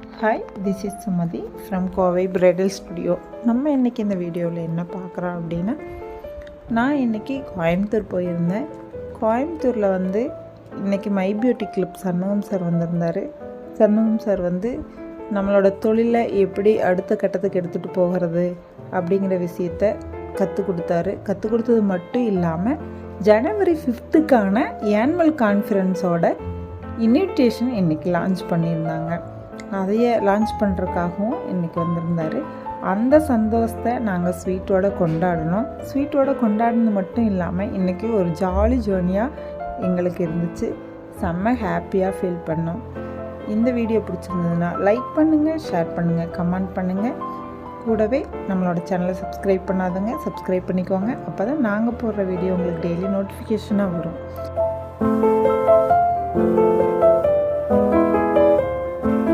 Hi, this is Sumathi from Kovai bridal studio. நம்ம இன்றைக்கி இந்த வீடியோவில் என்ன பார்க்குறோம் அப்படின்னா, நான் இன்றைக்கி கோயம்புத்தூர் போயிருந்தேன். கோயம்புத்தூரில் இன்றைக்கி my beauty club Shanmugam sir வந்திருந்தார். சண்முகம் சார் நம்மளோட தொழிலை எப்படி அடுத்த கட்டத்துக்கு எடுத்துகிட்டு போகிறது அப்படிங்கிற விஷயத்த கற்றுக் கொடுத்தது மட்டும் இல்லாமல் ஜனவரி 5க்கான ஆனுவல் கான்ஃபரன்ஸோட இன்விடேஷன் இன்றைக்கி லான்ச் பண்ணியிருந்தாங்க. அதையே லான்ச் பண்ணுறதுக்காகவும் இன்றைக்கி வந்திருந்தார். அந்த சந்தோஷத்தை நாங்கள் ஸ்வீட்டோடு கொண்டாடினது மட்டும் இல்லாமல் இன்றைக்கி ஒரு ஜாலி ஜேர்னியாக எங்களுக்கு இருந்துச்சு. செம்ம ஹாப்பியாக ஃபீல் பண்ணோம். இந்த வீடியோ பிடிச்சிருந்ததுன்னா லைக் பண்ணுங்கள், ஷேர் பண்ணுங்கள், கமெண்ட் பண்ணுங்கள். கூடவே நம்மளோட சேனலை சப்ஸ்கிரைப் பண்ணாதவங்க சப்ஸ்கிரைப் பண்ணிக்கோங்க. அப்போ தான் நாங்கள் போடுற வீடியோ உங்களுக்கு டெய்லி நோட்டிஃபிகேஷனாக வரும்.